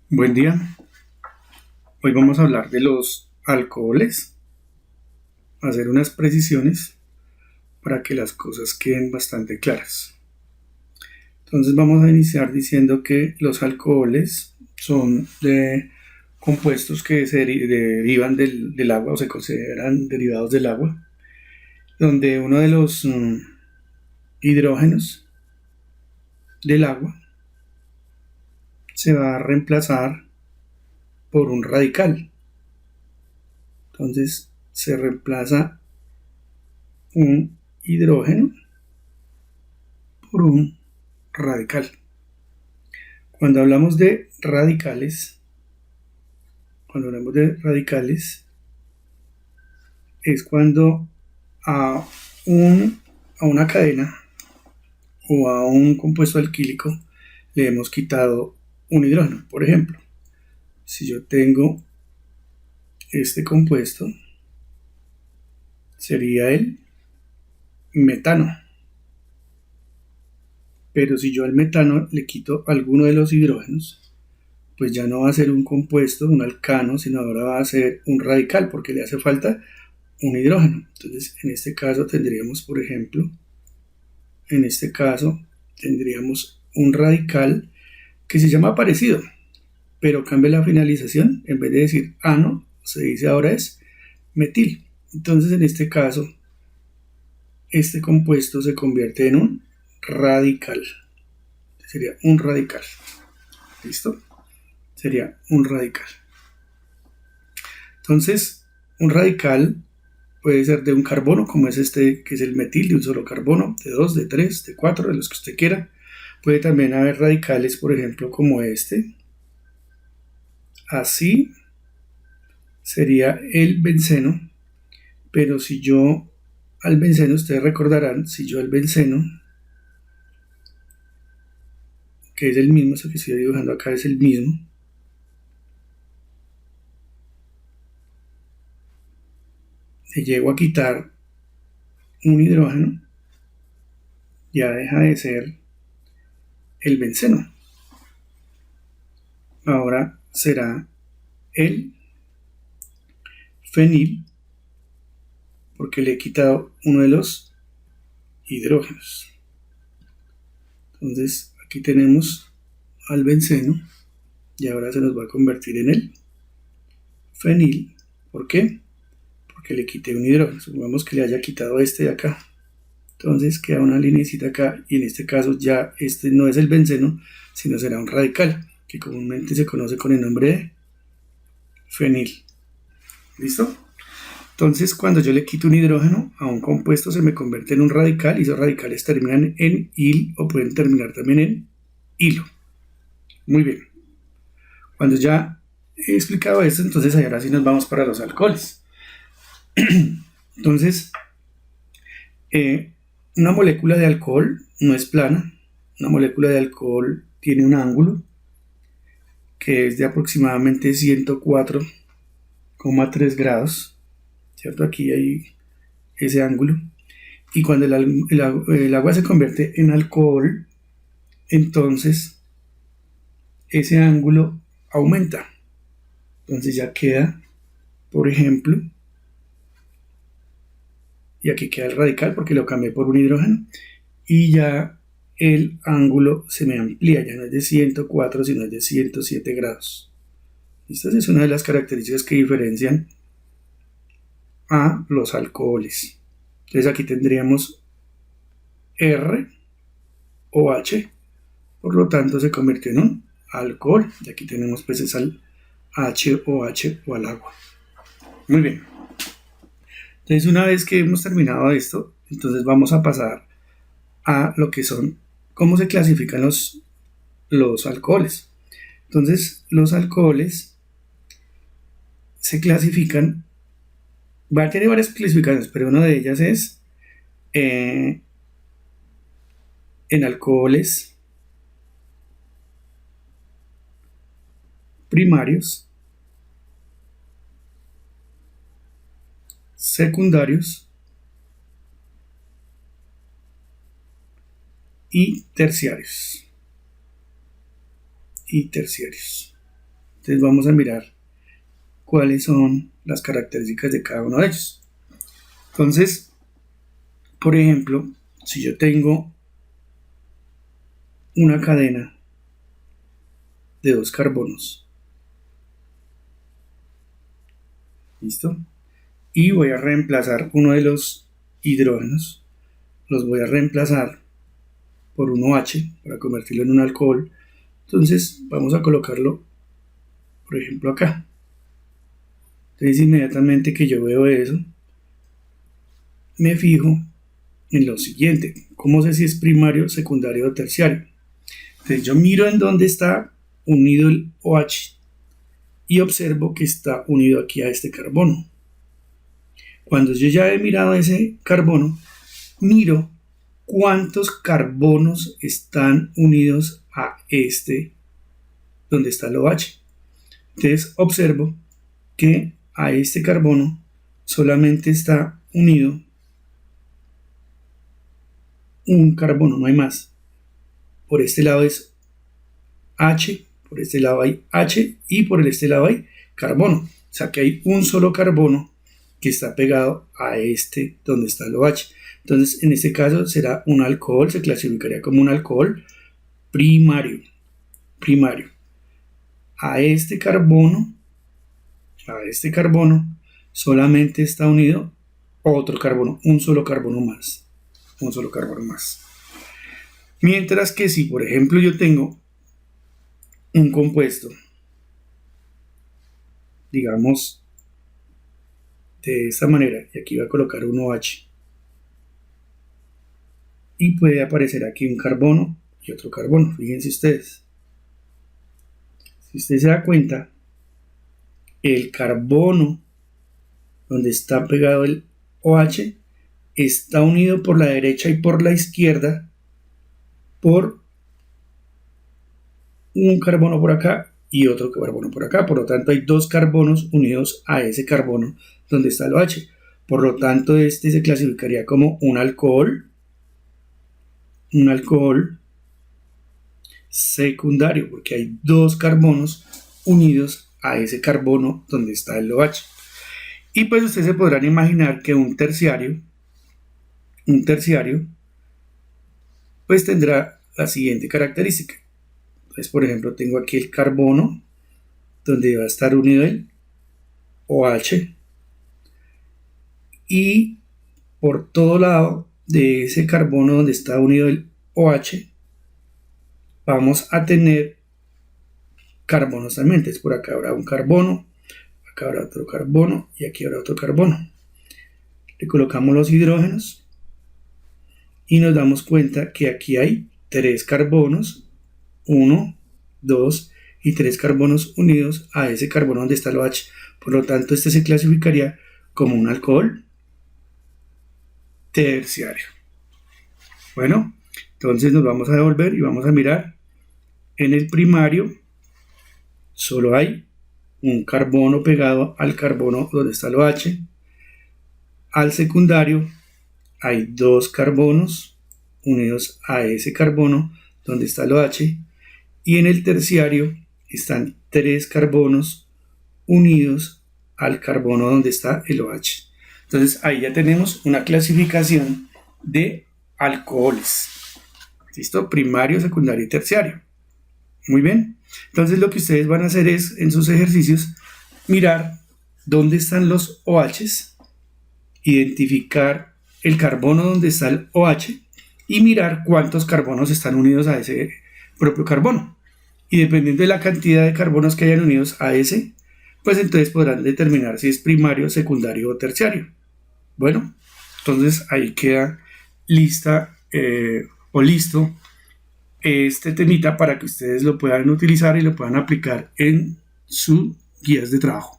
Buen día. Hoy vamos a hablar de los alcoholes, hacer unas precisiones para que las cosas queden bastante claras. Entonces vamos a iniciar diciendo que los alcoholes son de compuestos que se derivan del agua o se consideran derivados del agua, donde uno de los hidrógenos del agua se va a reemplazar por un radical. Entonces se reemplaza un hidrógeno por un radical. Cuando hablamos de radicales, cuando hablamos de radicales, es cuando a, a una cadena o a un compuesto alquílico le hemos quitado un hidrógeno. Por ejemplo, si yo tengo este compuesto, sería el metano. Pero si yo al metano le quito alguno de los hidrógenos, pues ya no va a ser un compuesto, un alcano, sino ahora va a ser un radical, porque le hace falta un hidrógeno. Entonces, en este caso tendríamos, por ejemplo, en este caso tendríamos un radical que se llama parecido, pero cambia la finalización. En vez de decir ano, se dice ahora es metil. Entonces, en este caso, este compuesto se convierte en un radical. Sería un radical. ¿Listo? Sería un radical. Entonces, un radical puede ser de un carbono, como es este, que es el metil, de un solo carbono, de dos, de tres, de cuatro, de los que usted quiera. Puede también haber radicales, por ejemplo, como este. Así sería el benceno, pero si yo al benceno, ustedes recordarán, si yo al benceno, que es el mismo, eso que estoy dibujando acá es el mismo, le llego a quitar un hidrógeno, ya deja de ser el benceno. Ahora será el fenil, porque le he quitado uno de los hidrógenos. Entonces aquí tenemos al benceno y ahora se nos va a convertir en el fenil. ¿Por qué? Porque le quité un hidrógeno. Supongamos que le haya quitado este de acá. Entonces queda una linecita acá y en este caso ya este no es el benceno, sino será un radical, que comúnmente se conoce con el nombre de fenil. ¿Listo? Entonces, cuando yo le quito un hidrógeno a un compuesto, se me convierte en un radical y esos radicales terminan en il o pueden terminar también en hilo. Muy bien. Cuando ya he explicado esto, entonces ahora sí nos vamos para los alcoholes. Entonces, eh, una molécula de alcohol no es plana. Una molécula de alcohol tiene un ángulo que es de aproximadamente 104,3 grados. ¿Cierto? Aquí hay ese ángulo. Y cuando el agua se convierte en alcohol, entonces ese ángulo aumenta. Entonces ya queda, por ejemplo, y aquí queda el radical porque lo cambié por un hidrógeno, y ya el ángulo se me amplía, ya no es de 104, sino es de 107 grados. Esta es una de las características que diferencian a los alcoholes. Entonces aquí tendríamos R o H, por lo tanto se convirtió en un alcohol. Y aquí tenemos pues esa H o H o al agua. Muy bien. Entonces una vez que hemos terminado esto, entonces vamos a pasar a lo que son, cómo se clasifican los alcoholes. Entonces los alcoholes se clasifican, tiene varias clasificaciones, pero una de ellas es en alcoholes primarios, secundarios y terciarios. Entonces vamos a mirar cuáles son las características de cada uno de ellos. Entonces, por ejemplo, si yo tengo una cadena de 2 carbonos, ¿listo? Y voy a reemplazar uno de los hidrógenos, los voy a reemplazar por un OH para convertirlo en un alcohol. Entonces vamos a colocarlo, por ejemplo, acá. Entonces inmediatamente que yo veo eso, me fijo en lo siguiente: ¿cómo sé si es primario, secundario o terciario? Entonces yo miro en dónde está unido el OH y observo que está unido aquí a este carbono. Cuando yo ya he mirado ese carbono, miro cuántos carbonos están unidos a este donde está el OH. Entonces observo que a este carbono solamente está unido un carbono, no hay más. Por este lado es H, por este lado hay H y por este lado hay carbono. O sea que hay un solo carbono que está pegado a este donde está el OH. Entonces en este caso será un alcohol, se clasificaría como un alcohol primario. A este carbono solamente está unido otro carbono, un solo carbono más. Mientras que si, por ejemplo, yo tengo un compuesto, digamos, de esta manera, y aquí voy a colocar un OH, y puede aparecer aquí un carbono y otro carbono. Fíjense ustedes. Si usted se da cuenta, el carbono donde está pegado el OH está unido por la derecha y por la izquierda por un carbono por acá y otro carbono por acá. Por lo tanto, hay 2 carbonos unidos a ese carbono donde está el OH. Por lo tanto, este se clasificaría como un alcohol secundario, porque hay 2 carbonos unidos a ese carbono donde está el OH. Y pues ustedes se podrán imaginar que un terciario pues tendrá la siguiente característica. Entonces, por ejemplo, tengo aquí el carbono donde va a estar unido el OH, y por todo lado de ese carbono donde está unido el OH vamos a tener carbonos también. Entonces por acá habrá un carbono, acá habrá otro carbono y aquí habrá otro carbono. Le colocamos los hidrógenos y nos damos cuenta que aquí hay 3 carbonos, 1, 2 y 3 carbonos unidos a ese carbono donde está el OH. Por lo tanto, este se clasificaría como un alcohol terciario. Bueno, entonces nos vamos a devolver y vamos a mirar. En el primario solo hay un carbono pegado al carbono donde está el OH. Al secundario hay 2 carbonos unidos a ese carbono donde está el OH. Y en el terciario están 3 carbonos unidos al carbono donde está el OH. Entonces ahí ya tenemos una clasificación de alcoholes. ¿Listo? Primario, secundario y terciario. Muy bien. Entonces lo que ustedes van a hacer es, en sus ejercicios, mirar dónde están los OHs, identificar el carbono donde está el OH y mirar cuántos carbonos están unidos a ese propio carbono. Y dependiendo de la cantidad de carbonos que hayan unidos a ese, pues entonces podrán determinar si es primario, secundario o terciario. Bueno, entonces ahí queda listo este temita para que ustedes lo puedan utilizar y lo puedan aplicar en sus guías de trabajo.